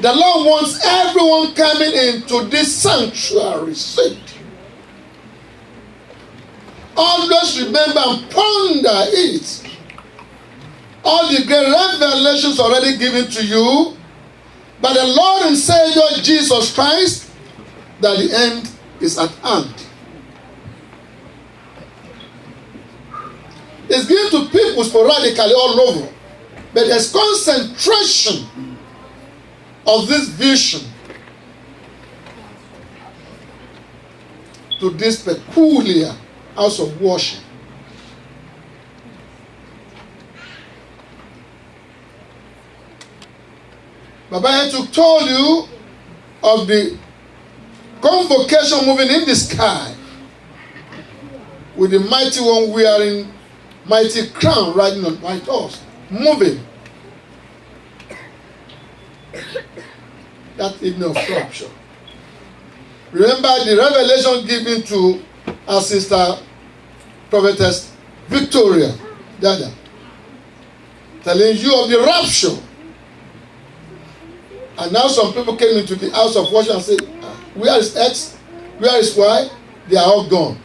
The Lord wants everyone coming into this sanctuary saved. Always remember and ponder it. All the great revelations already given to you by the Lord and Savior Jesus Christ, that the end is at hand. It's given to people sporadically all over, but there's concentration of this vision to this peculiar house of worship. Baba Yetu told you of the convocation moving in the sky with the mighty one wearing mighty crown riding on white horse, moving. That evening of rapture. Remember the revelation given to our sister prophetess Victoria Dada, telling you of the rapture. And now some people came into the house of worship and said, where is X? Where is Y? They are all gone.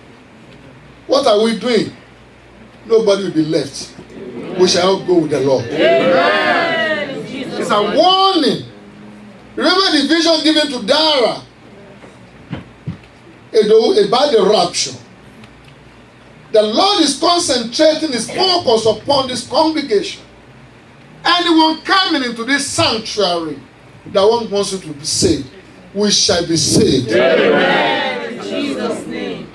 What are we doing? Nobody will be left. We shall all go with the Lord. Amen. It's a warning. Remember the vision given to Dara about the rapture. The Lord is concentrating his focus upon this congregation. Anyone coming into this sanctuary that one wants you to be saved, we shall be saved. Amen. In Jesus' name.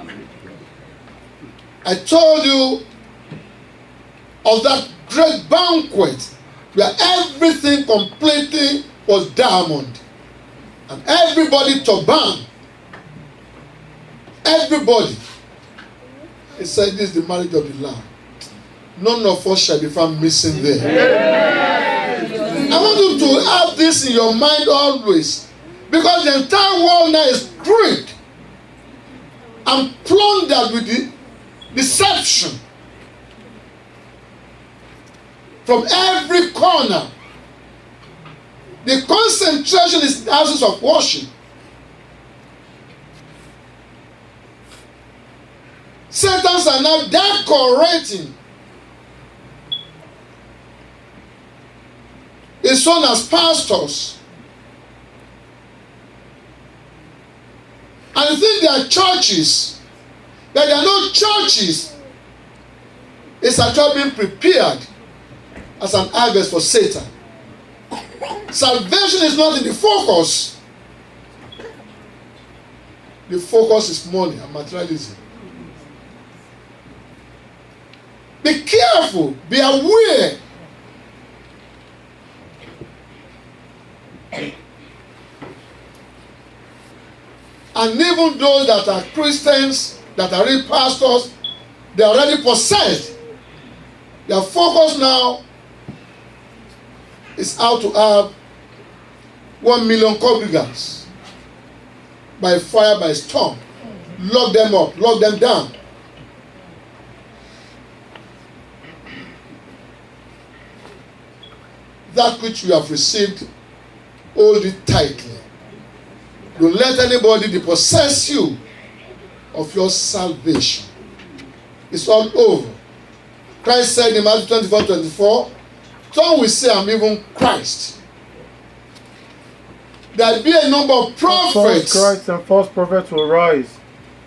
I told you of that great banquet where everything completely was diamond and everybody turban. Everybody. He said, this is the marriage of the Lamb. None of us shall be found missing there. Amen. I want you to have this in your mind always, because the entire world now is tricked and plundered with the deception from every corner. The concentration is houses of worship. Satans are now decorating his son as pastors. And you think they are churches, but they are not churches. It's actually being prepared as an harvest for Satan. Salvation is not in the focus. The focus is money and materialism. Be careful, be aware. And even those that are Christians, that are real pastors, they are already possessed. Their focus now is how to have 1 million congregants by fire, by storm. Lock them up, lock them down. That which you have received, hold it tightly. Don't let anybody depossess you of your salvation. It's all over. Christ said in Matthew 24:24, some will say, I'm even Christ. There be a number of prophets. False Christ and false prophets will rise.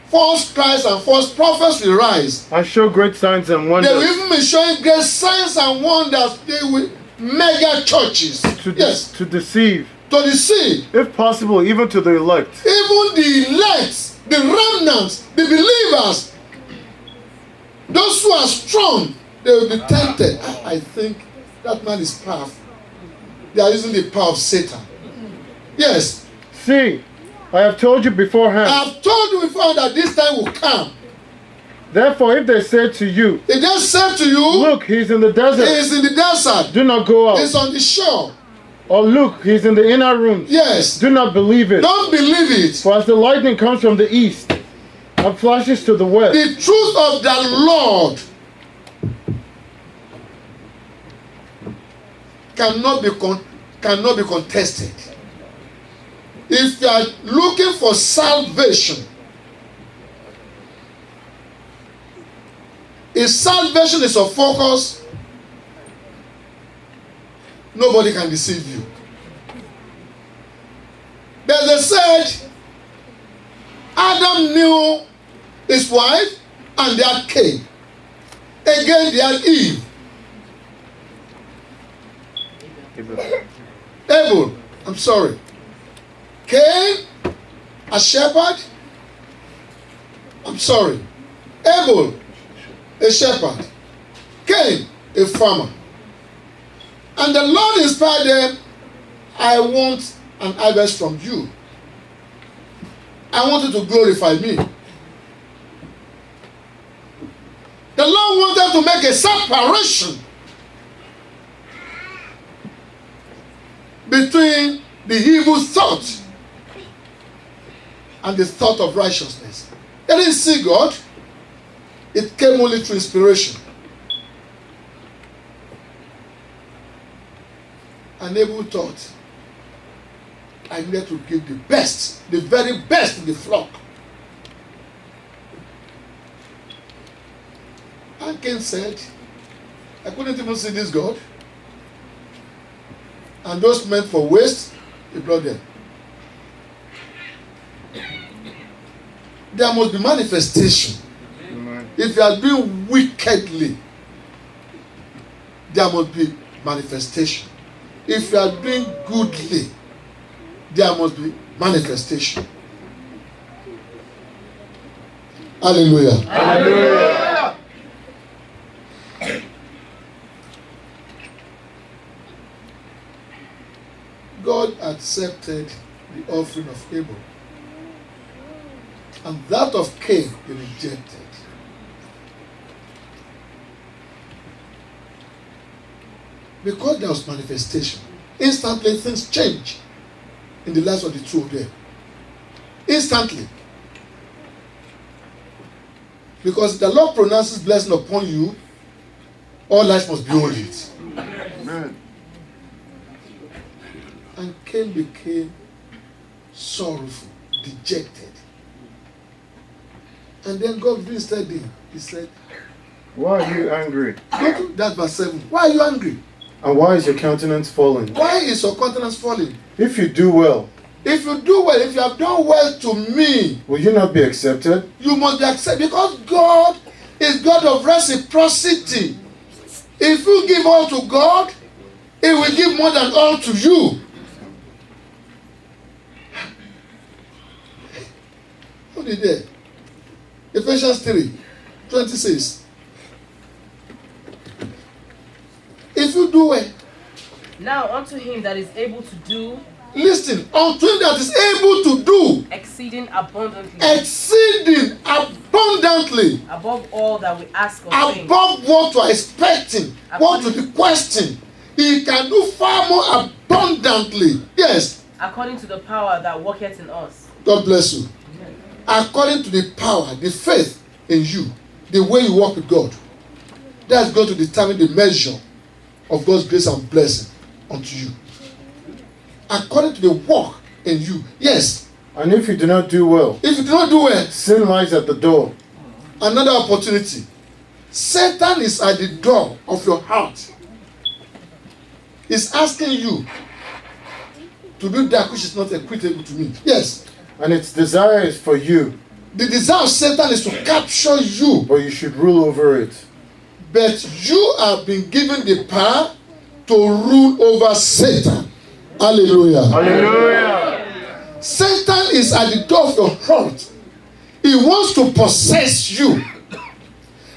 False Christ and false prophets will rise. And show great signs and wonders. They will even be showing great signs and wonders. They will mega churches. To deceive. To deceive. If possible, even to the elect. Even the elect, the remnants, the believers, those who are strong, they will be tempted. I think that man is powerful. They are using the power of Satan. Yes. See, I have told you beforehand. I have told you before that this time will come. Therefore, if they say to you, if they say to you, look, he's in the desert. He is in the desert. Do not go out. He's on the shore. Or look, he's in the inner room. Yes. Do not believe it. Don't believe it. For as the lightning comes from the east and flashes to the west. The truth of the Lord cannot be contested. If you are looking for salvation, if salvation is your focus, nobody can deceive you. But they said Adam knew his wife and they had Cain. Again, they had Eve. Abel, I'm sorry. Cain, a shepherd. I'm sorry. Abel, a shepherd. Cain, a farmer. And the Lord inspired them, I want an harvest from you. I want you to glorify me. The Lord wanted to make a separation between the evil thought and the thought of righteousness. They didn't see God. It came only through inspiration. And Abel thought, I needed to give the best, the very best in the flock. And Cain said, I couldn't even see this God. And those meant for waste, he brought them. There must be manifestation. Amen. If you are doing wickedly, there must be manifestation. If you are doing goodly, there must be manifestation. Hallelujah. Hallelujah. God accepted the offering of Abel, and that of Cain he rejected. Because there was manifestation, instantly things change in the lives of the two of them. Instantly. Because the Lord pronounces blessing upon you, all life must behold it. Amen. And Cain became sorrowful, dejected. And then God visited him. He said, Why are you angry? go to that verse 7. Why are you angry? And why is your countenance fallen? Why is your countenance falling? If you do well, If you do well, if you have done well to me, will you not be accepted? you must be accepted, because God is God of reciprocity. If you give all to God, He will give more than all to you. What did they? Ephesians 3:26. If you do well, now unto him that is able to do, listen, unto him that is able to do exceeding abundantly, above all that we ask or think, above what you are expecting, what you requesting, he can do far more abundantly. Yes. according to the power that worketh in us. God bless you. According to the power, the faith in you, the way you walk with God, that's going to determine the measure of God's grace and blessing unto you. According to the work in you. Yes. And if you do not do well, If you do not do well, sin lies at the door. another opportunity. Satan is at the door of your heart. He's asking you to do that which is not equitable to me. Yes. And its desire is for you, The desire of Satan is to capture you. but you should rule over it. But you have been given the power to rule over Satan. Hallelujah. Hallelujah. Satan is at the door of your heart. He wants to possess you.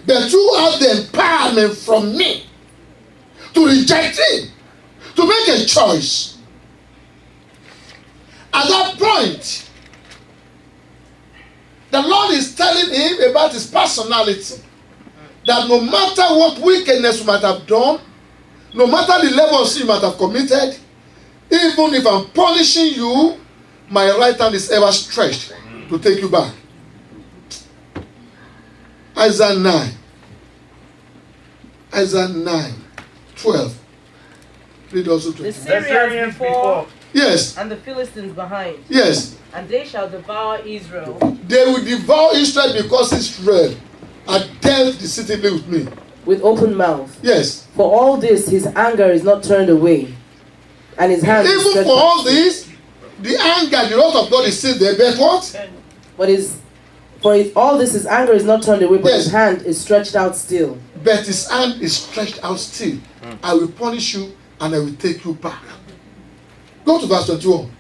But you have the empowerment from me to reject him, to make a choice. At that point, the Lord is telling him about his personality. That no matter what wickedness you might have done, no matter the level of sin you might have committed, even if I'm punishing you, my right hand is ever stretched to take you back. Isaiah 9. Isaiah 9, 12. Read also 20. The Syrians before Yes. and the Philistines behind. Yes. And they shall devour Israel. They will devour Israel because Israel had dealt decisively with me. With open mouth. Yes. For all this, his anger is not turned away, and his hand is Even stretched for all out. this, the anger, the wrath of God is still there. But what? All this, his anger is not turned away, but Yes. his hand is stretched out still. But his hand is stretched out still. I will punish you and I will take you back. Go to verse 21.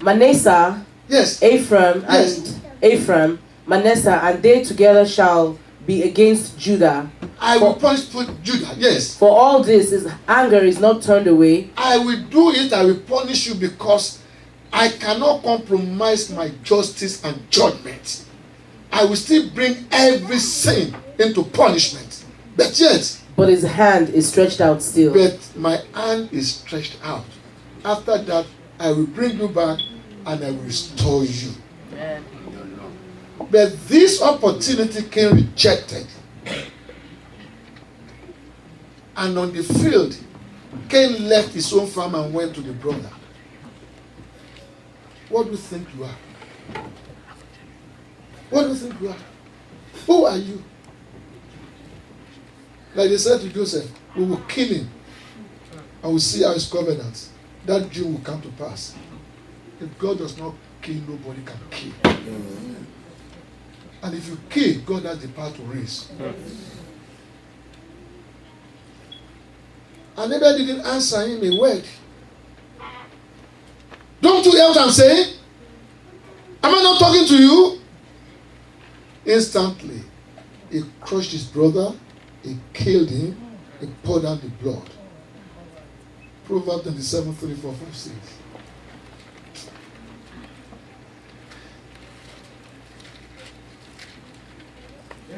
Manasseh, Yes. Ephraim, Yes. and Ephraim, Manasseh, and they together shall be against Judah. I will punish Judah. Yes. For all this, his anger is not turned away. I will do it. I will punish you because I cannot compromise my justice and judgment. I will still bring every sin into punishment. But yet, But his hand is stretched out still. but my hand is stretched out. After that, I will bring you back and I will restore you. Amen. But this opportunity came rejected. And on the field, Cain left his own farm and went to the brother. What do you think you are? What do you think you are? Who are you? Like they said to Joseph, we will kill him and we'll see how his covenant. That dream will come to pass. If God does not kill, nobody can kill. And if you kill, God has the power to raise. And Abel didn't answer him a word. Don't you hear what I'm saying? Am I not talking to you? Instantly, he crushed his brother, he killed him, he poured out the blood. Proverbs 27, 3, 4, 5, 6.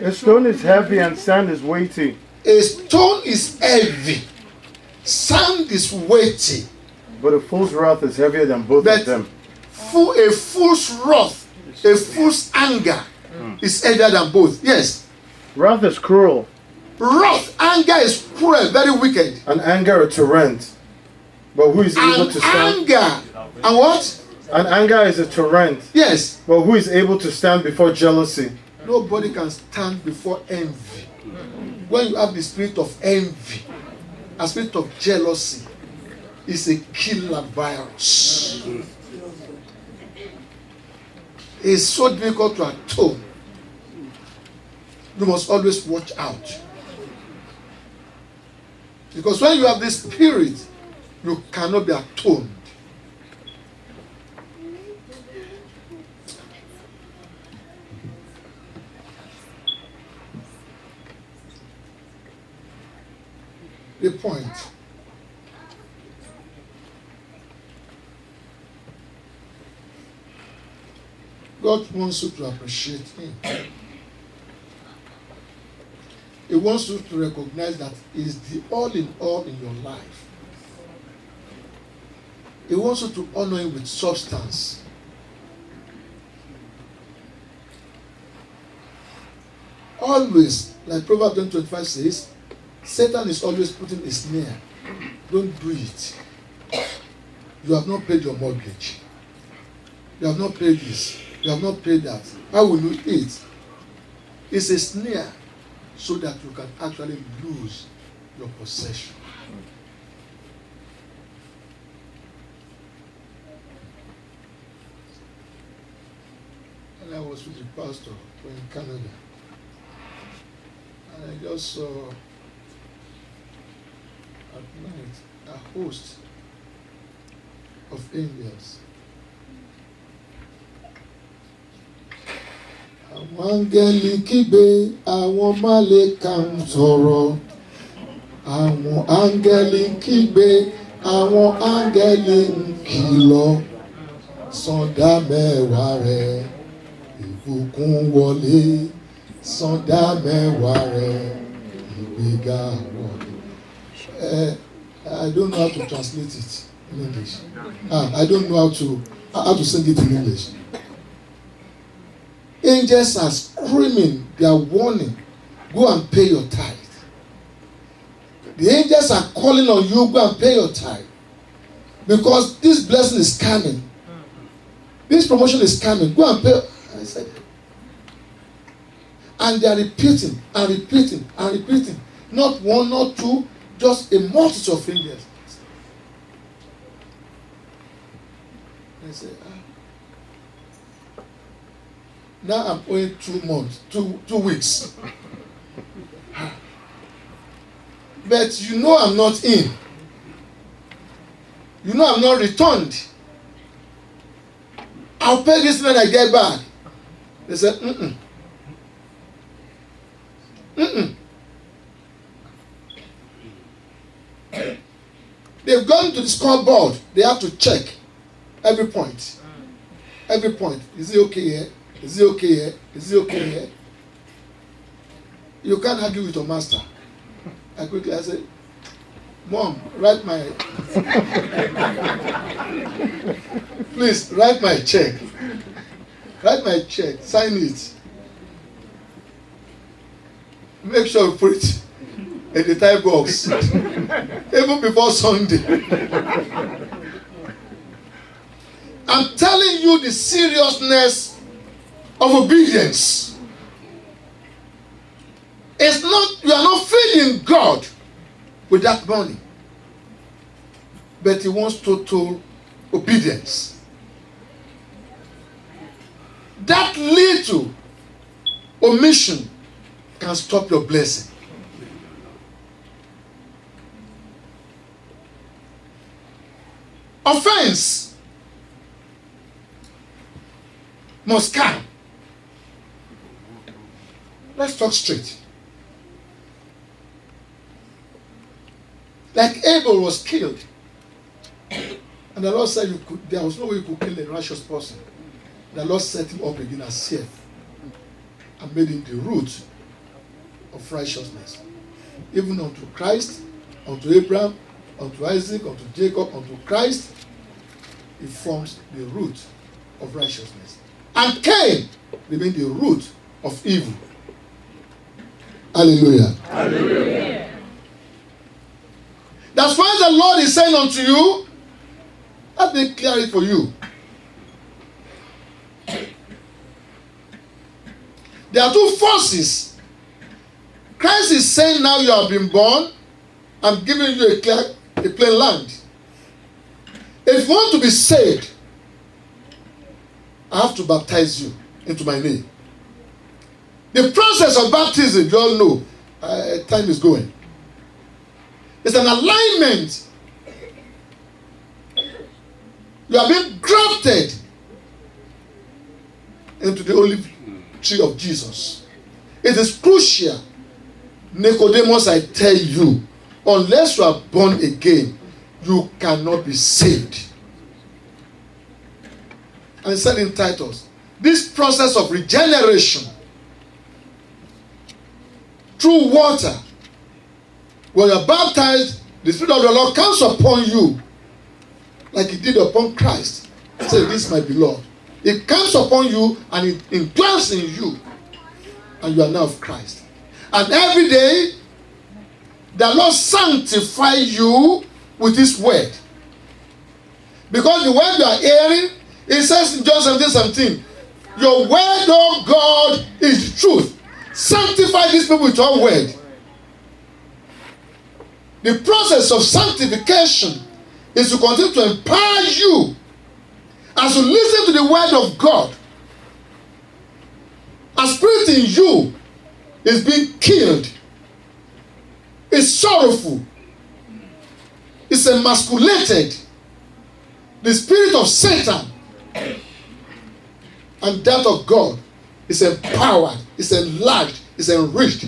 A stone is heavy and sand is weighty. A stone is heavy, sand is weighty, But a fool's wrath is heavier than both but of them. a fool's wrath, a fool's anger is heavier than both. Yes. Wrath is cruel, Wrath, anger is cruel, very wicked. and anger a torrent. But who is able And to stand? anger. And what? And anger is a torrent. Yes. But who is able to stand before jealousy? Nobody can stand before envy. When you have the spirit of envy, a spirit of jealousy, it's a killer virus. It's so difficult to atone. You must always watch out. Because when you have this spirit, you cannot be atoned. The point. God wants you to appreciate Him. He wants you to recognize that He is the all in your life. He wants you to honor Him with substance. Always, like Proverbs 25 says, Satan is always putting a snare. Don't do it. You have not paid your mortgage. You have not paid this. You have not paid that. How will you eat? It's a snare so that you can actually lose your possession. And I was with the pastor in Canada. And I just saw at night a host of angels. Àwọn áńgẹ́lì kígbe, àwọn málẹ̀ká ń sọ̀rọ̀. Àwọn áńgẹ́lì kígbe, àwọn áńgẹ́lì ń kìlọ̀. Sọ̀dá mẹ́wàá rẹ̀, ìbùkún wọlé. Sọ̀dá mẹ́wàá rẹ̀, ìgbéga wọlé. I don't know how to translate it in English. I don't know how to sing it in English. Angels are screaming, they are warning, go and pay your tithe. The angels are calling on you, go and pay your tithe. Because this blessing is coming. This promotion is coming. Go and pay. I said, and they are repeating and repeating and repeating. Not one, not two, just a multitude of fingers. I said, now I'm owing 2 months, 2 weeks. But you know I'm not in. You know I'm not returned. I'll pay this when I get back. They said, They've gone to the scoreboard. They have to check every point. Every point. Is it okay here? Is it okay here? Is it okay here? You can't argue with your master. I said, Mom, write my please write my check. Write my check, sign it. Make sure you put it in the type box. Even before Sunday. I'm telling you the seriousness of obedience. It's not, you are not feeding God with that money. But he wants total obedience. That little omission can stop your blessing. Offense must come. Let's talk straight. Like Abel was killed. And the Lord said there was no way you could kill a righteous person. The Lord set him up again as Seth and made him the root of righteousness. Even unto Christ, unto Abraham, unto Isaac, unto Jacob, unto Christ, he forms the root of righteousness. And Cain remained the root of evil. Hallelujah. Hallelujah. That's why the Lord is saying unto you, let me clear it for you. There are two forces. Christ is saying now you have been born, I'm giving you a plain land. If you want to be saved, I have to baptize you into my name. The process of baptism, you all know, time is going. It's an alignment. You are being grafted into the olive tree of Jesus. It is crucial. Nicodemus, I tell you, unless you are born again, you cannot be saved. And it said in Titus, this process of regeneration through water, when you are baptized, the Spirit of the Lord comes upon you like He did upon Christ. Say, this is my beloved. It comes upon you and it indwells in you, and you are now of Christ. And every day, the Lord sanctifies you with His word. Because the word you are hearing, it says in John 17, your word, oh God, is the truth. Sanctify these people with your word. The process of sanctification is to continue to empower you as you listen to the word of God. A spirit in you is being killed. It's sorrowful. It's emasculated. The spirit of Satan and that of God is empowered, is enlarged, is enriched.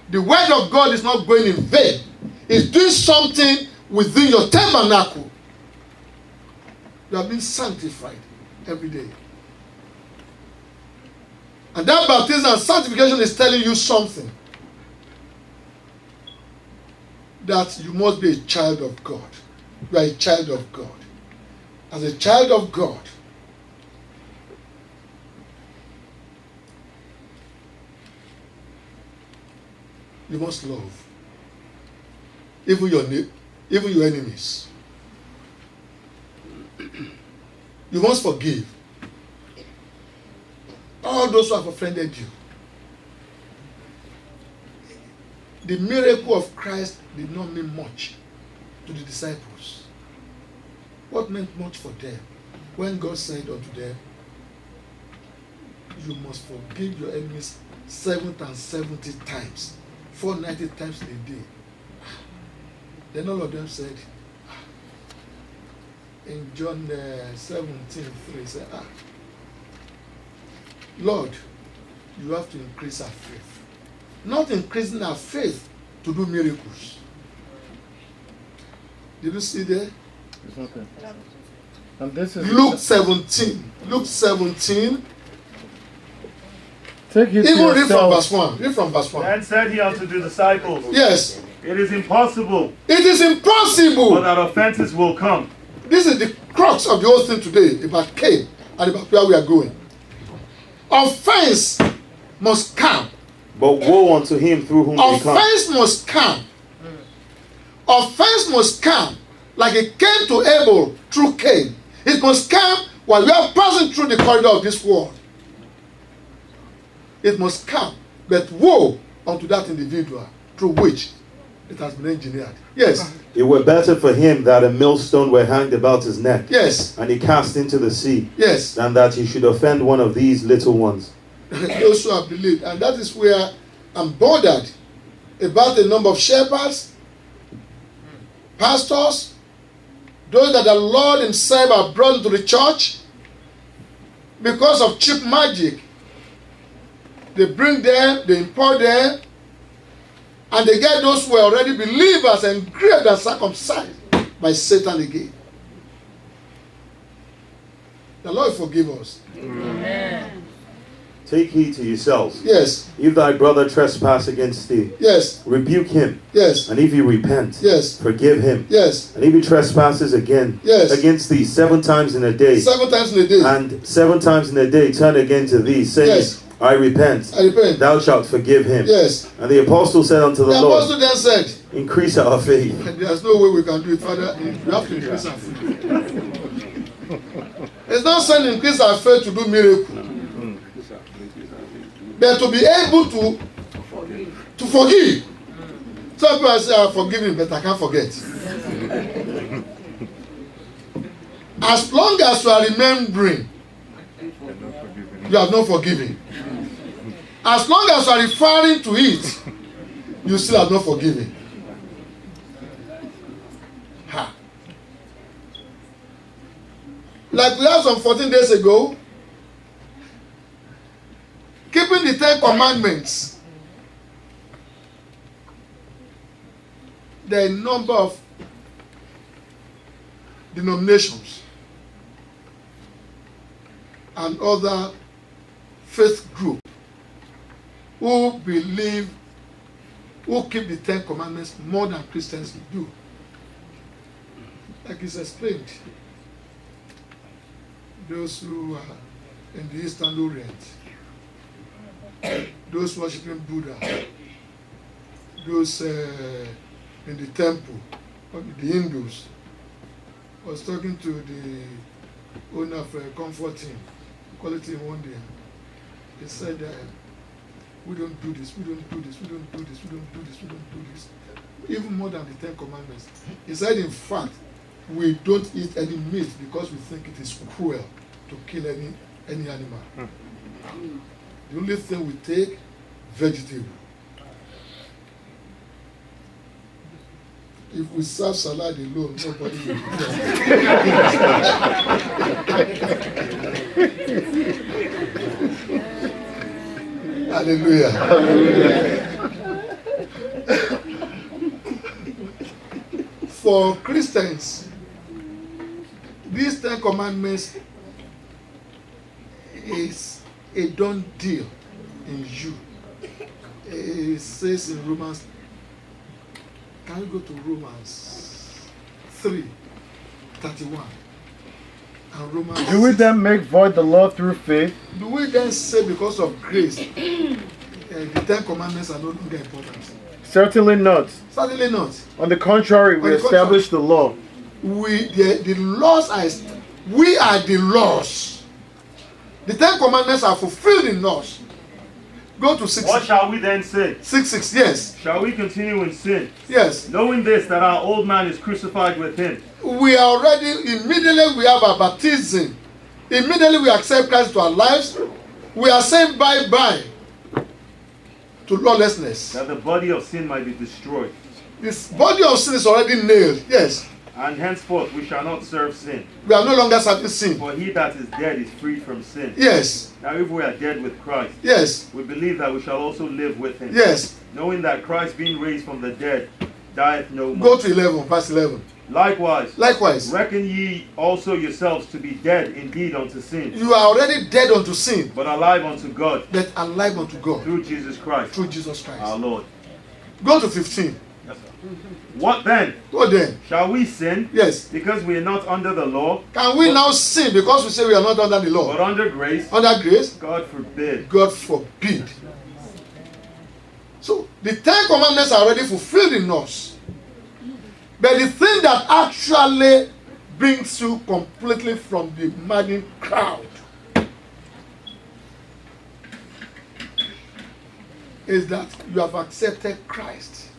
The word of God is not going in vain. It's doing something within your tabernacle. You are being sanctified every day. And that baptism and sanctification is telling you something. That you must be a child of God. You are a child of God. As a child of God, you must love even your enemies. You must forgive all those who have offended you. The miracle of Christ did not mean much to the disciples. What meant much for them? When God said unto them, you must forgive your enemies 770 times, 490 times in a day. Then all of them said, in John 17:3, said, Lord, you have to increase our faith. Not increasing our faith to do miracles. Did you see there? Okay. And this is Luke 17. Luke 17. Take it Even read from yourself. verse 1. Read from verse 1. Then said he unto the disciples, Yes. it is impossible, It is but impossible. that offenses will come. This is the crux of the whole thing today about Cain and about where we are going. Offense must come. But woe unto him through whom they come. Offense must come. Offense must come like it came to Abel through Cain. It must come while we are passing through the corridor of this world. It must come. But woe unto that individual through which it has been engineered. Yes. It were better for him that a millstone were hanged about his neck, Yes. and he cast into the sea, Yes. than that he should offend one of these little ones. Those who have believed. And that is where I'm bothered about the number of shepherds, pastors, those that the Lord himself have brought into the church because of cheap magic. They bring them, they import them, and they get those who are already believers engraved and circumcised by Satan again. The Lord forgive us. Amen. Take heed to yourselves. Yes, If thy brother trespass against thee, yes, rebuke him. yes, And if he repent, yes, forgive him. yes. And if he trespasses again Yes. against thee 7 times in a day, 7 times in a day. and 7 times in a day turn again to thee, saying, Yes. I repent, I repent. thou shalt forgive him. Yes. And the apostle said unto The the Lord, apostle then said, increase our faith. there's no way we can do it, Father. We have to increase our faith. It's not saying increase our faith to do miracle. But to be able to forgive. Some people say, I'm forgiving, but I can't forget. As long as you are remembering, you have not forgiven. As long as you are referring to it, you still have not forgiven. Ha. Like we had some 14 days ago, keeping the 10 commandments. There are a number of denominations and other faith groups who believe, who keep the 10 commandments more than Christians do. Like it's explained. Those who are in the Eastern Orient, those worshiping Buddha, those in the temple, the Hindus. I was talking to the owner of Comfort Inn, Quality in one day. He said, we don't do this, we don't do this, we don't do this, we don't do this, we don't do this. Even more than the 10 commandments. He said, in fact, we don't eat any meat because we think it is cruel to kill any animal. The only thing we take, vegetable. If we serve salad alone, nobody will do Hallelujah. For Christians, these 10 commandments is a done deal in you. It says in Romans, can we go to Romans 3:31 and Romans? Do we then make void the law through faith? Do we then say because of grace, the 10 commandments are no longer important? Certainly not. Certainly not. On the contrary, we On the establish the law. The laws We are the laws. The 10 commandments are fulfilled in us. Go to 6. What shall we then say? 6, yes. Shall we continue in sin, Yes. knowing this, that our old man is crucified with him? We are already, immediately we have our baptism. Immediately we accept Christ to our lives. We are saying bye-bye to lawlessness. That the body of sin might be destroyed. This body of sin is already nailed. Yes. And henceforth we shall not serve sin. We are no longer serving sin. For he that is dead is freed from sin. Yes. Now if we are dead with Christ, Yes. we believe that we shall also live with him. Yes. Knowing that Christ, being raised from the dead, dieth no more. Go to 11, verse 11. Likewise, reckon ye also yourselves to be dead indeed unto sin, you are already dead unto sin, but alive unto God, but alive unto God through Jesus Christ, through Jesus Christ. our Lord. Go to 15. Yes, sir. What then? Go then. Shall we sin? Yes. Because we are not under the law, Can we now sin because we say we are not under the law? but under grace? Under grace? God forbid. God forbid. So the 10 commandments are already fulfilled in us. But the thing that actually brings you completely from the maddening crowd is that you have accepted Christ.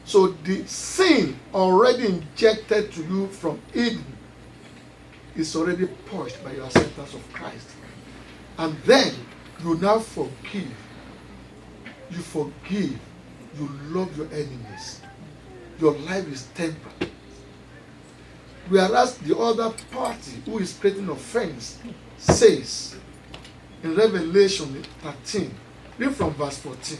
So the sin already injected to you from Eden is already purged by your acceptance of Christ. And then you now forgive. You forgive. You love your enemies. Your life is tempered. Whereas the other party who is creating offense says in Revelation 13, read from verse 14.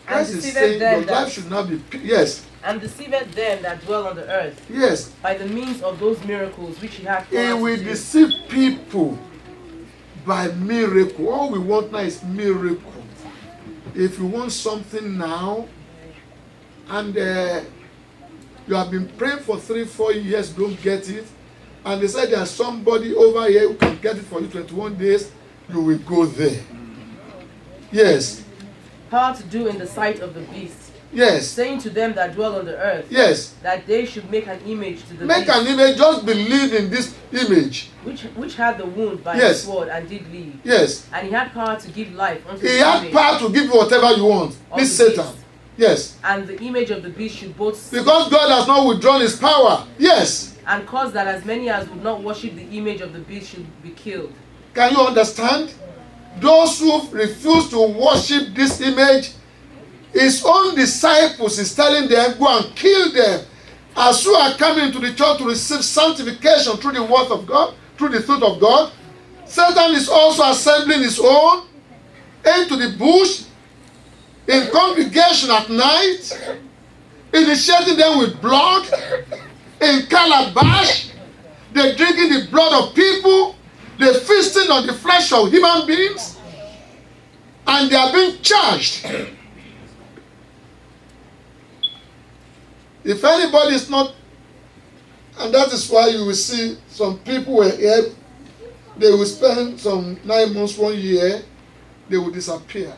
Christ is saying your life should not be, yes. And deceiveth them that dwell on the earth. Yes. By the means of those miracles which he hath He power will to do. deceive people by miracle. All we want now is miracle. If you want something now, and you have been praying for 3-4 years, don't get it, and they said there's somebody over here who can get it for you 21 days, you will go there. Yes. Power to do in the sight of the beast. Yes. Saying to them that dwell on the earth, yes, that they should make an image to the make beast, an image, just believe in this image. which had the wound by Yes. his sword and did live. Yes. And he had power to give life unto He the had image power to give you whatever you want. of This the Satan. beast. Yes. And the image of the beast should both see, Because God has not withdrawn his power. Yes. and cause that as many as would not worship the image of the beast should be killed. Can you understand? Those who refuse to worship this image, his own disciples is telling them, go and kill them. As you are coming into the church to receive sanctification through the word of God, through the truth of God, Satan is also assembling his own into the bush, in congregation at night, initiating them with blood, in calabash, they're drinking the blood of people, they're feasting on the flesh of human beings, and they are being charged. If anybody is not, and that is why you will see some people were here, they will spend some 9 months, 1 year, they will disappear.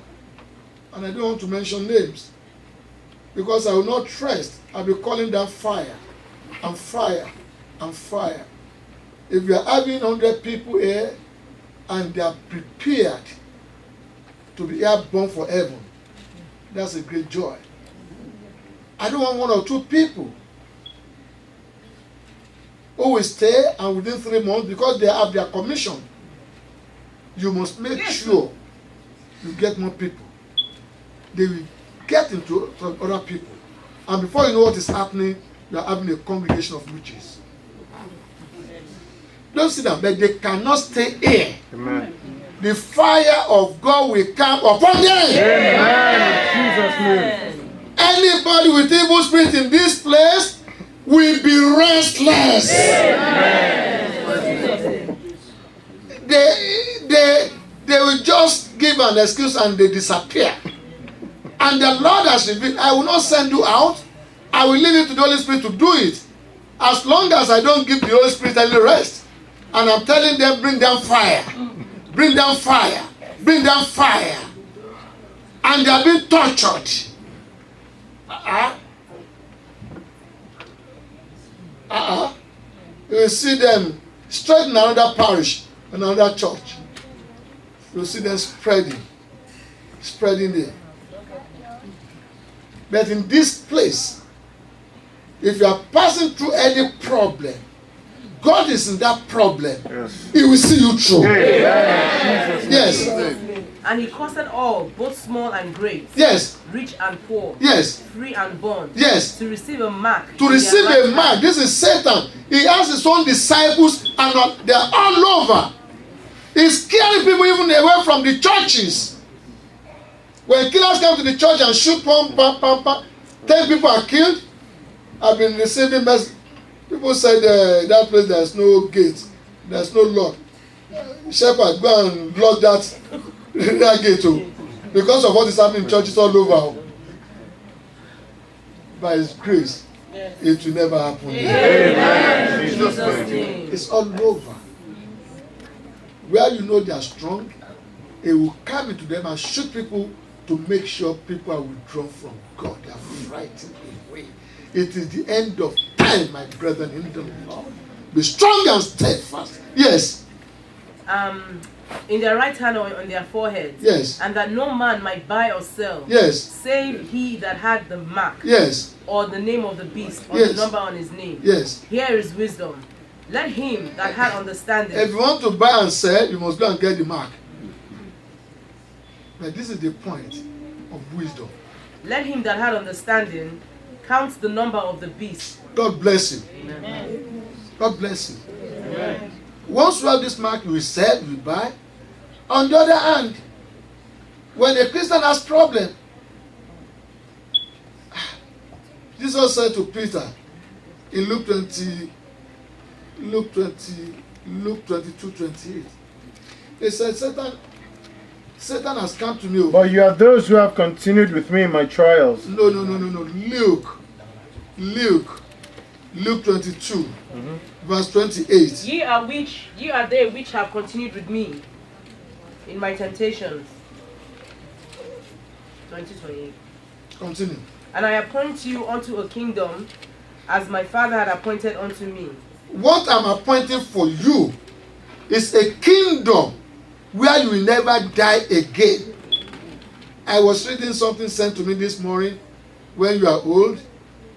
And I don't want to mention names, because I will not trust. I'll be calling them fire, and fire, and fire. If you are having 100 people here, and they are prepared to be airborne for heaven, that's a great joy. I don't want 1 or 2 people who will stay and within 3 months, because they have their commission, you must make sure you get more people. They will get into some other people. And before you know what is happening, you are having a congregation of witches. Don't see them, but they cannot stay here. Amen. The fire of God will come upon them. Amen. In Jesus' name. Anybody with evil spirit in this place will be restless. They will just give an excuse and they disappear. And the Lord has revealed, I will not send you out. I will leave it to the Holy Spirit to do it. As long as I don't give the Holy Spirit any rest. And I'm telling them, bring down fire. Bring down fire. Bring down fire. And they are being tortured. You will see them straight in another parish, another church. You will see them spreading there. But in this place, if you are passing through any problem, God is in that problem. Yes. He will see you through. Yes. And he caused all, both small and great, yes, rich and poor, yes, free and bond, yes, to receive a mark. To receive a mark. This is Satan. He has his own disciples and they are all over. He's scaring people even away from the churches. When killers come to the church and shoot 10 people are killed. I've been receiving messages. People said that place there's no gate, there's no lock. Shepherd, go and lock that gate too, because of what is happening in churches all over. By His grace, it will never happen. It's all over. Where you know they are strong, it will come into them and shoot people to make sure people are withdrawn from God. They are frightened away. It is the end of time, my brethren in the Lord. Be strong and steadfast. Yes. In their right hand or on their foreheads. Yes. And that no man might buy or sell. Yes. Save he that had the mark. Yes. Or the name of the beast, or yes. the number on his name. Yes. Here is wisdom. Let him that had understanding. If you want to buy and sell, you must go and get the mark. But this is the point of wisdom. Let him that had understanding count the number of the beast. God bless you. Amen. God bless you. Amen. Once you have this mark, you will sell, you will buy. On the other hand, when a Christian has problem, Jesus said to Peter in Luke 22:28, he said, Satan has come to me. But you are those who have continued with me in my trials. No. Luke 22, verse 28. Ye are they which have continued with me in my temptations. 20:28. Continue. And I appoint you unto a kingdom, as my Father had appointed unto me. What I'm appointing for you is a kingdom where you will never die again. I was reading something sent to me this morning. When you are old,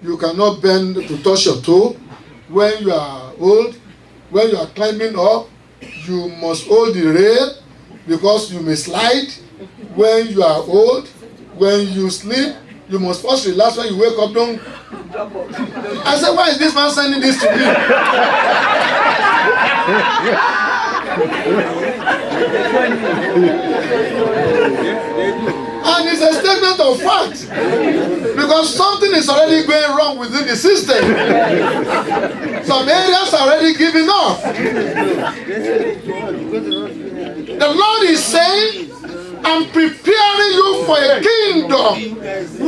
you cannot bend to touch your toe. When you are old, when you are climbing up, you must hold the rail because you may slide. When you are old, when you sleep, you must first relax. When you wake up, don't. I said, why is this man sending this to me? And it's a statement of fact. Because something is already going wrong within the system. Some areas are already giving up. The Lord is saying, I'm preparing you for a kingdom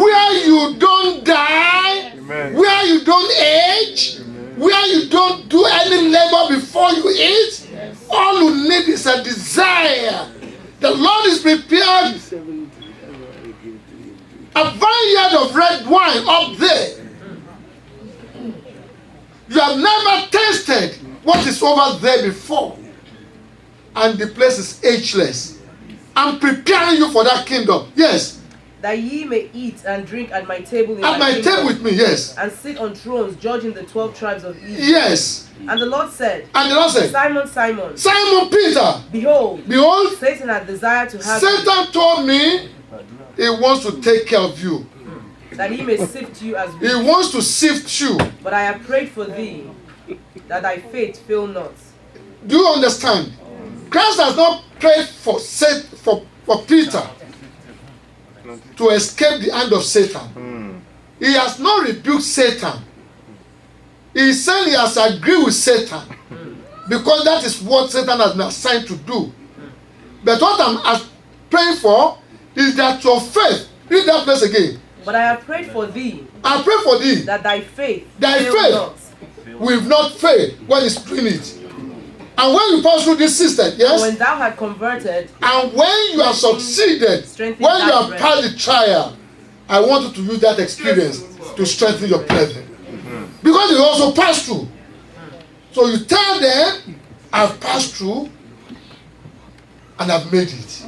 where you don't die, where you don't age, where you don't do any labor before you eat. All you need is a desire. The Lord is prepared a vineyard of red wine up there. You have never tasted what is over there before. And the place is ageless. I'm preparing you for that kingdom. Yes. That ye may eat and drink at my table in at my kingdom, table with me, yes. And sit on thrones judging the 12 tribes of Israel. Yes. And the Lord said, Simon, Simon, Simon Peter, behold, Satan had desired to have Satan you. told me he wants to take care of you. That he may sift you as wheat. He wants to sift you. But I have prayed for thee, that thy faith fail not. Do you understand? Christ has not prayed for Peter to escape the hand of Satan. He has not rebuked Satan. He said he has agreed with Satan because that is what Satan has been assigned to do. But what I'm praying for is that your faith, read that place again. But I have prayed for thee. I pray for thee. That thy faith fail not. Will not fail when it's doing it. And when you pass through this system, yes? And when thou had converted. And when you have succeeded, when you have passed the trial, I want you to use that experience to strengthen your brethren. Because you also pass through. So you tell them, I've passed through and I've made it.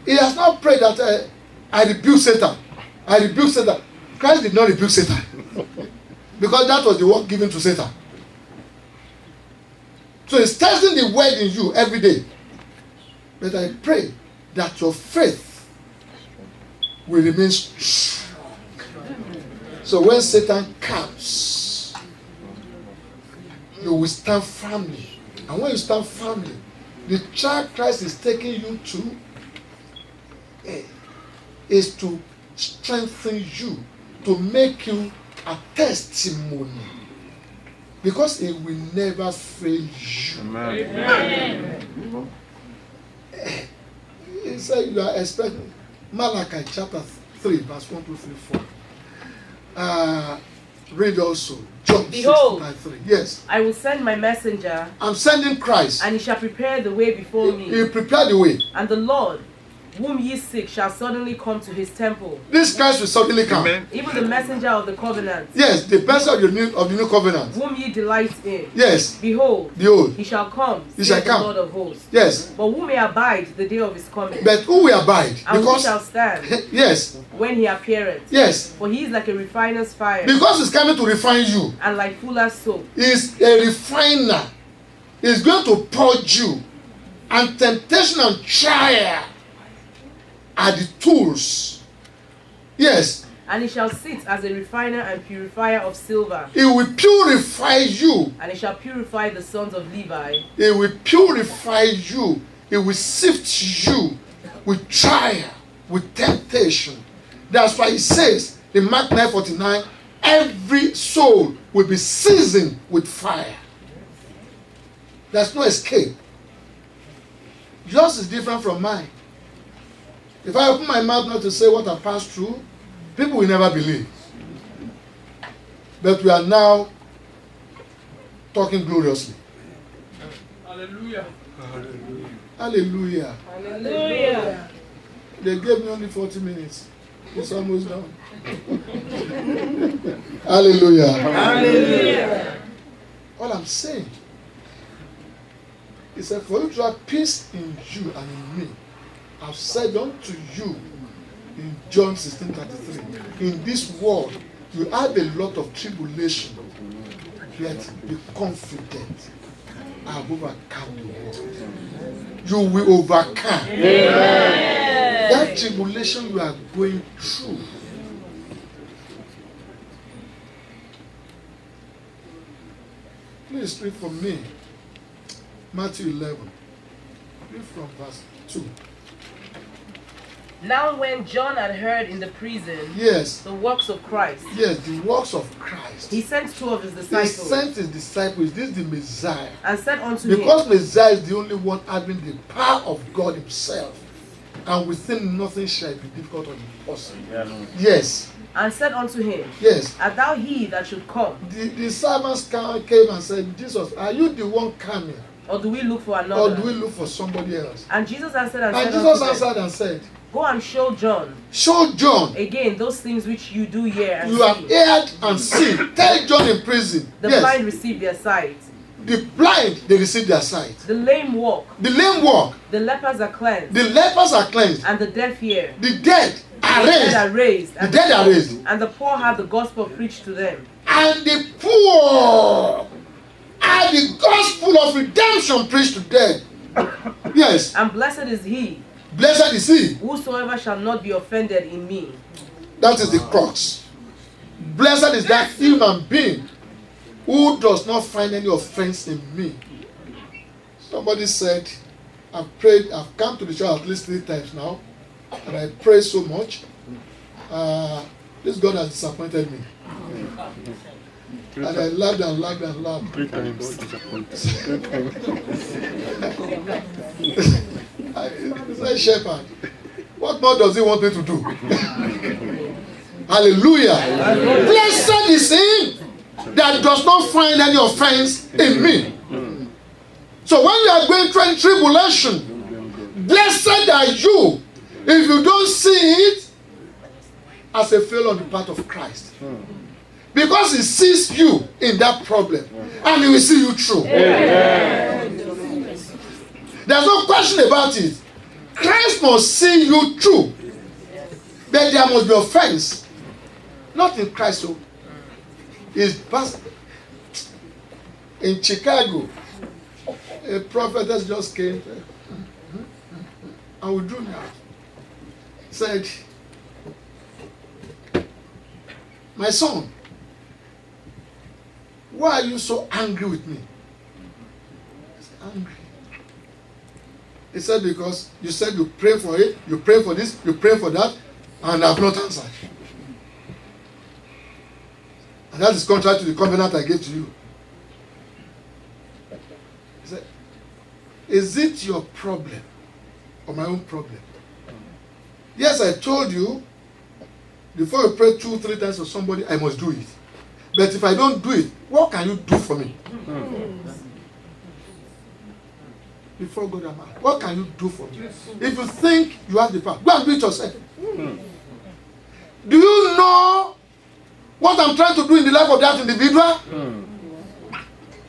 He has not prayed that I rebuke Satan. I rebuke Satan. Christ did not rebuke Satan. Because that was the word given to Satan. So he's testing the word in you every day. But I pray that your faith will remain strong. So when Satan comes, you will stand firmly. And when you stand firmly, the track Christ is taking you to is to strengthen you, to make you a testimony. Because it will never fail you. Amen. He said you are expecting Malachi chapter 3, verse 1, 2, 3, 4. Read also John 6:3. Yes. I will send my messenger. I'm sending Christ. And he shall prepare the way before me. He will prepare the way. And the Lord, whom ye seek, shall suddenly come to his temple. This Christ will suddenly come. Amen. Even the messenger of the covenant. Yes, the person of the new covenant. Whom ye delight in. Yes. Behold, he shall come. He shall come. The Lord of hosts. Yes. But who may abide the day of his coming? But who will abide? And because who shall stand? Yes. When he appeareth. Yes. For he is like a refiner's fire. Because he's coming to refine you. And like fuller's soap. He's a refiner. He's going to purge you. And temptation and trial are the tools. Yes. And he shall sit as a refiner and purifier of silver. He will purify you. And he shall purify the sons of Levi. He will purify you. He will sift you with trial, with temptation. That's why he says in Mark 9:49, every soul will be seasoned with fire. There's no escape. Yours is different from mine. If I open my mouth not to say what I passed through, people will never believe. But we are now talking gloriously. Hallelujah. Hallelujah. Hallelujah. They gave me only 40 minutes. It's almost done. Hallelujah. Hallelujah. All I'm saying is that for you to have peace in you and in me, I've said unto you in John 16:33, in this world you have a lot of tribulation, yet be confident. I have overcome the world. You will overcome. Amen. That tribulation you are going through. Please read for me Matthew 11. Read from verse 2. Now when John had heard in the prison Yes. the works of Christ, Yes, the works of Christ. he sent 2 of his He disciples. sent his disciples. This is the Messiah. And said unto him, Because Messiah is the only one having the power of God himself. And within nothing shall be difficult or impossible. Yes. And said unto him, Yes. Art thou he that should come? The servants came and said, Jesus, are you the one coming? Or do we look for another? Or do we look for somebody else? And Jesus answered and And said Jesus unto them, answered and said, Go and show John show John. again those things which you do hear and You see. have heard and seen. Tell John in prison. The Yes. blind receive their sight. The blind, they receive their sight. The lame walk. The lame walk. The lepers are cleansed. The lepers are cleansed. And the deaf hear. The dead are The dead are raised. raised. The And dead are raised. And the poor have the gospel preached to them. And the poor are the gospel of redemption preached to them. Yes. And blessed is he, Blessed is he. whosoever shall not be offended in me. That is the crux. Blessed is that human being who does not find any offense in me. Somebody said, I've prayed, I've come to the church at least 3 times now, and I pray so much. This God has disappointed me. And I laughed and laughed and laughed. 3 times disappointed. I said, Shepherd, what more does he want me to do? Hallelujah. Blessed is he that does not find any offense in me. So when you are going through tribulation, blessed are you if you don't see it as a failure on the part of Christ. Because he sees you in that problem. And he will see you through. Amen. There's no question about it. Christ must see you through. But there must be offense. Not in Christ. So it's in Chicago. A prophetess just came and withdrew now. Said, my son, why are you so angry with me? I said, angry. He said, because you said you pray for it, you pray for this, you pray for that, and I have not answered. And that is contrary to the covenant I gave to you. He said, is it your problem or my own problem? Yes, I told you, before you pray 2-3 times for somebody, I must do it. But if I don't do it, what can you do for me? Before God and man, what can you do for me? If you think you have the power, go and do it yourself. Do you know what I'm trying to do in the life of that individual?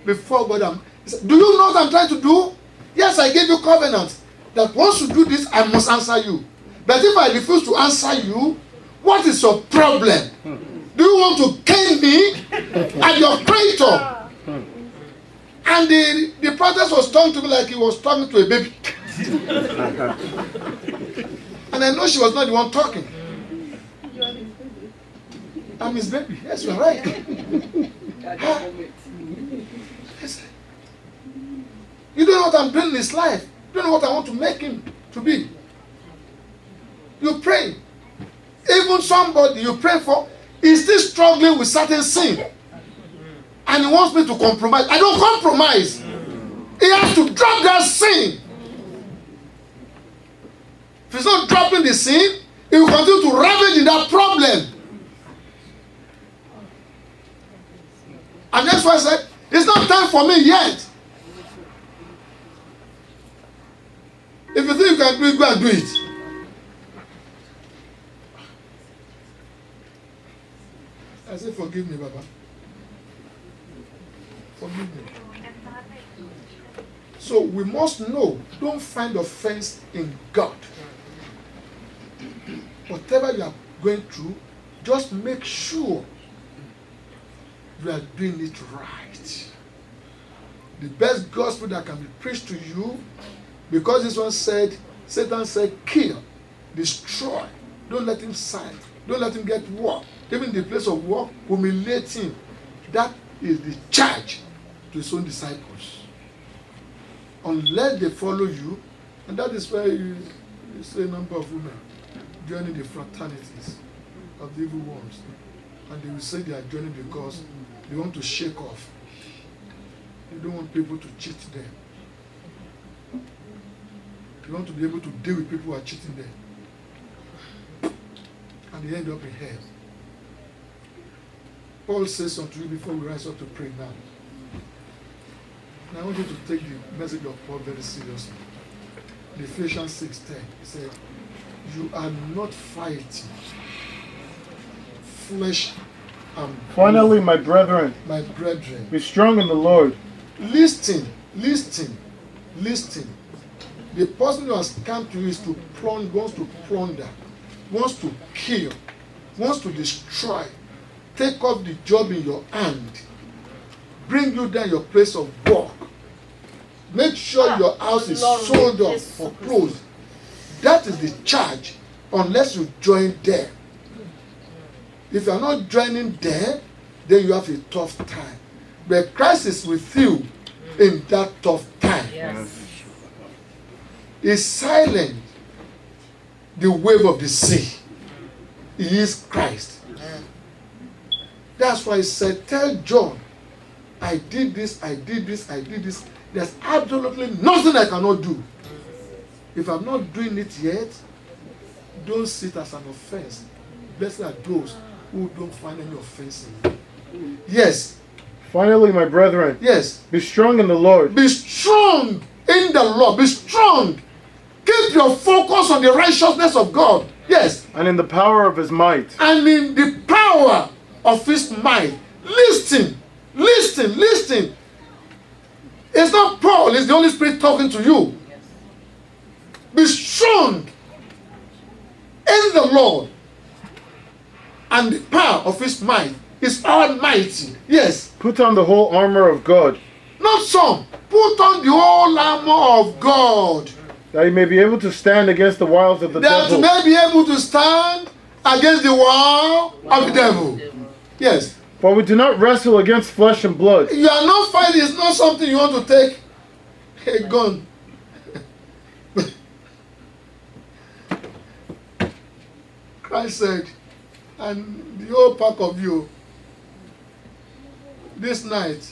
Before God and man. Do you know what I'm trying to do? Yes, I gave you covenant that once you do this, I must answer you. But if I refuse to answer you, what is your problem? Do you want to cane me and your creator? And the prophet was talking to me like he was talking to a baby. And I know she was not the one talking. I'm his baby. Yes, you're right. Yes. You don't know what I'm doing in his life. You don't know what I want to make him to be. You pray. Even somebody you pray for is still struggling with certain sin. And he wants me to compromise. I don't compromise. He has to drop that sin. If he's not dropping the sin, he will continue to ravage in that problem. And that's why I said, it's not time for me yet. If you think you can do it, go and do it. I said, forgive me, Baba. Forgive me. So we must know, don't find offense in God. Whatever you are going through, just make sure you are doing it right. The best gospel that can be preached to you, because this one said, Satan said, kill, destroy, don't let him sign, don't let him get work. Even the place of work, humiliate him. That is the charge to his own disciples. Unless they follow you, and that is where you see a number of women joining the fraternities of the evil ones. And they will say they are joining because they want to shake off. They don't want people to cheat them. They want to be able to deal with people who are cheating them. And they end up in hell. Paul says unto you before we rise up to pray now. And I want you to take the message of Paul very seriously. In Ephesians 6:10, he said, you are not fighting flesh and blood. Finally, my brethren, be strong in the Lord. Listen. The person who has come to you is to wants to plunder, wants to kill, wants to destroy, take off the job in your hand, bring you down your place of work, make sure your house is sold off for clothes. That is the charge, unless you join there. If you are not joining there, then you have a tough time. But Christ is with you in that tough time. Yes. He silent the wave of the sea. He is Christ. That's why he said, tell John, I did this. There's absolutely nothing I cannot do. If I'm not doing it yet, don't see it as an offense. Blessed are those who don't find any offense in you. Yes. Finally, my brethren, yes, be strong in the Lord. Be strong in the Lord. Be strong. Keep your focus on the righteousness of God. Yes. And in the power of his might. And in the power of his might. Listen. It's not Paul, it's the Holy Spirit talking to you. Be strong in the Lord, and the power of his might is almighty. Yes. Put on the whole armor of God, Not some. Put on the whole armor of God, that you may be able to stand against the wiles of the that you devil. may be able to stand against the wall of the devil. Yes. For we do not wrestle against flesh and blood, You are not fighting. It's not something you want to take a gun. Christ said, and the whole pack of you, this night,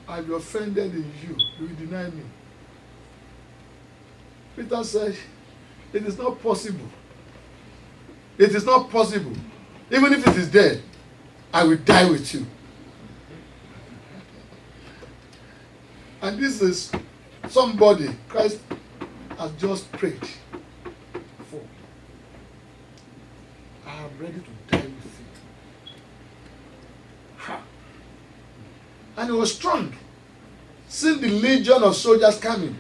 I've offended in you. You will deny me. Peter said, it is not possible. It is not possible. Even if it is dead, I will die with you. And this is somebody Christ has just prayed for. I am ready to die with you. Ha. And he was strong. Seeing the legion of soldiers coming,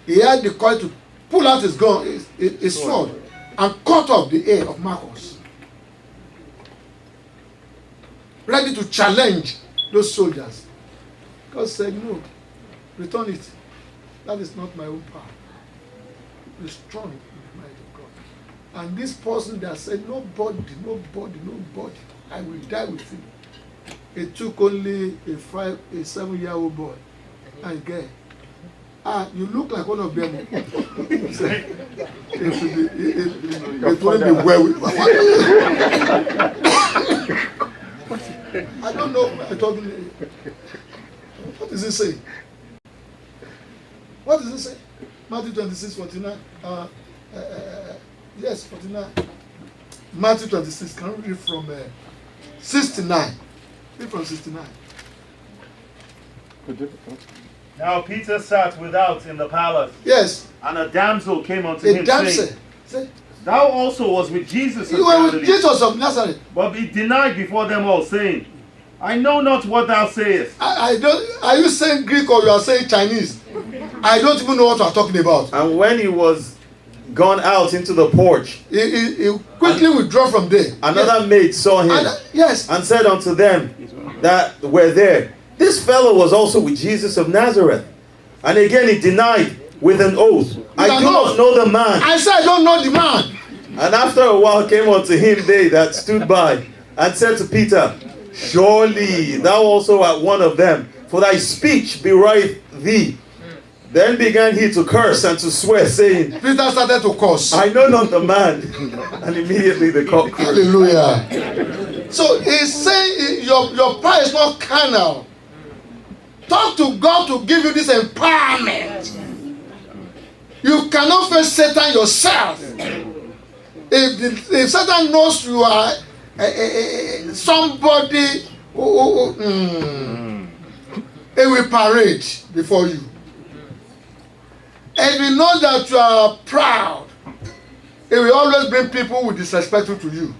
he had the courage to pull out his gun, his sword, and cut off the ear of Marcus. Ready to challenge those soldiers. God said, no, return it. That is not my own power. Be strong in the might of God. And this person that said, nobody, I will die with you. It took only a 7-year-old boy and girl. You look like one of them. It wouldn't be well. I don't know what I'm talking about. What does it say? What does it say? Matthew 26, 49. Yes, 49. Matthew 26. Can we read from 69? Read from 69. Now Peter sat without in the palace. Yes. And a damsel came unto A him, damsel. saying, Thou also was with Jesus of You were with Galilee. Jesus of Nazareth. But he denied before them all, saying, I know not what thou sayest. I don't. Are you saying Greek or you are saying Chinese? I don't even know what you are talking about. And when he was gone out into the porch, He quickly withdrew from there. another maid saw him Yes. and said unto them that were there, This fellow was also with Jesus of Nazareth. And again he denied with an oath, I do not know the man. I said I don't know the man. And after a while came unto him they that stood by, and said to Peter, Surely thou also art one of them, for thy speech bewrayeth thee. Then began he to curse and to swear, saying, Peter started to curse. I know not the man. And immediately the cock crowed. Hallelujah. So he's saying your power is not carnal. Talk to God to give you this empowerment. You cannot face Satan yourself. If Satan knows you are somebody who he will parade before you. If you know that you are proud, it will always bring people who disrespectful to you.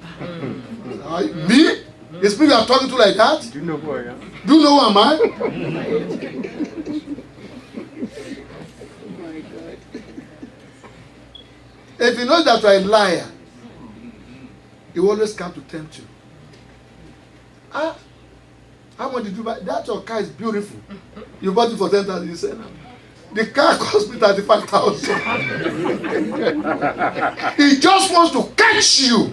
Me? It's people you are talking to like that? Do you know who I am? Do you know who am I? If you know that you are a liar, he will always come to tempt you. How much did you buy? That your car is beautiful. You bought it for 10,000. You said, the car cost me 35,000. He just wants to catch you.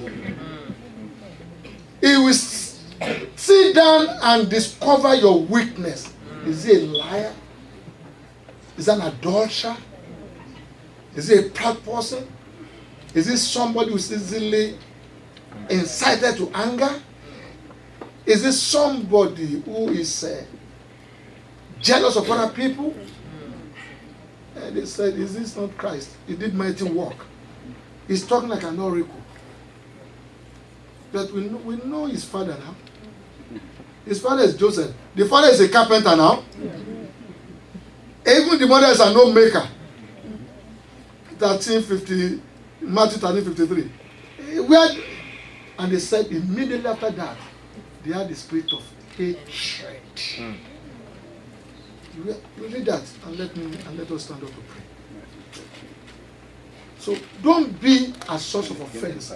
He will sit down and discover your weakness. Is he a liar? Is he an adulterer? Is he a proud person? Is he somebody who is easily incited to anger? Is it somebody who is jealous of other people? And they said, is this not Christ? He did mighty work. He's talking like an oracle. But we know his father now. His father is Joseph. The father is a carpenter now. Even the mother is an homemaker. Matthew 13:53. where, and they said immediately after that, they had the spirit of hatred. You read that and let us stand up to pray. So don't be a source of offense.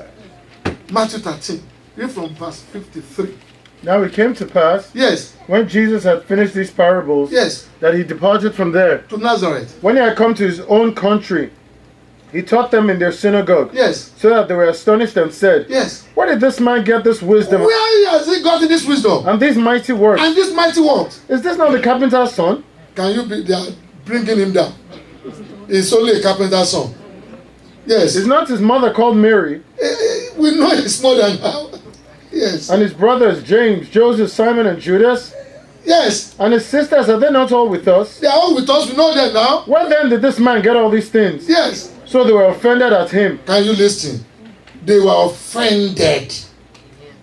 Matthew 13, read from verse 53. Now it came to pass, Yes, when Jesus had finished these parables, yes, that he departed from there. to Nazareth. When he had come to his own country, he taught them in their synagogue, Yes, so that they were astonished and said, yes. where did this man get this wisdom Where has he gotten this wisdom and these mighty works? and this mighty works? Is this not the carpenter's son? Can you be? They are bringing him down. He's only a carpenter's son. Yes, Is not his mother called Mary, we know it's more than now. Yes, and his brothers James, Joseph, Simon, and Judas? yes. And his sisters, are they not all with us? They are all with us. We know them now. Where then did this man get all these things? Yes. So they were offended at him. Can you listen? They were offended.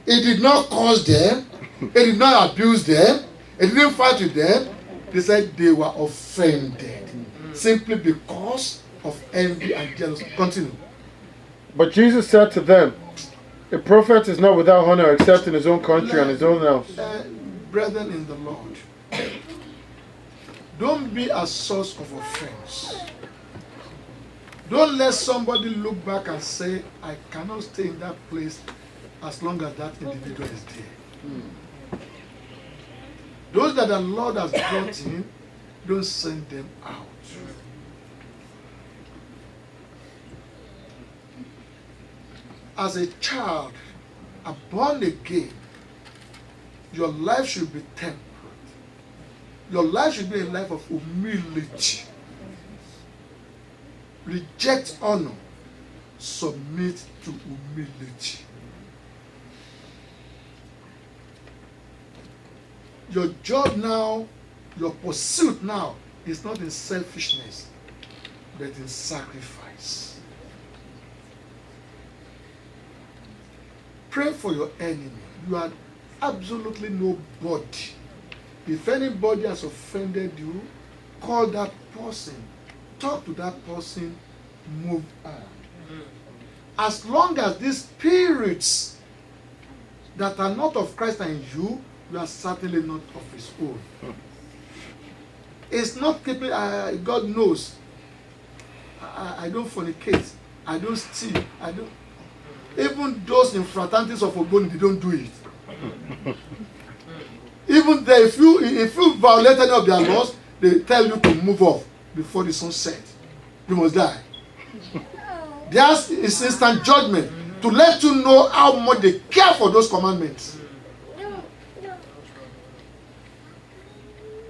It did not cause them. It did not abuse them. It didn't fight with them. They said they were offended simply because of envy and jealousy. Continue. But Jesus said to them, a prophet is not without honor except in his own country and his own house. Brethren in the Lord, don't be a source of offense. Don't let somebody look back and say, I cannot stay in that place as long as that individual is there. Those that the Lord has brought in, don't send them out. As a child, a born again, your life should be tempered. Your life should be a life of humility. Reject honor. Submit to humility. Your job now, your pursuit now, is not in selfishness, but in sacrifice. Pray for your enemy. You are absolutely nobody. If anybody has offended you, call that person. Talk to that person. Move on. As long as these spirits that are not of Christ are in you, you are certainly not of his own. It's not keeping, God knows. I don't fornicate. I don't steal. I don't. Even those in fraternities of Ogoni, they don't do it. Even there, if you violate any of their laws, they tell you to move off before the sun sets. You must die. Theirs is instant judgment to let you know how much they care for those commandments.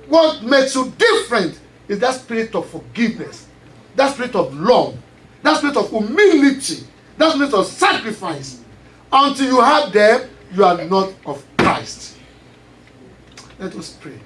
What makes you different is that spirit of forgiveness, that spirit of love, that spirit of humility, that spirit of sacrifice. Until you have them, you are not of Christ. Let us pray.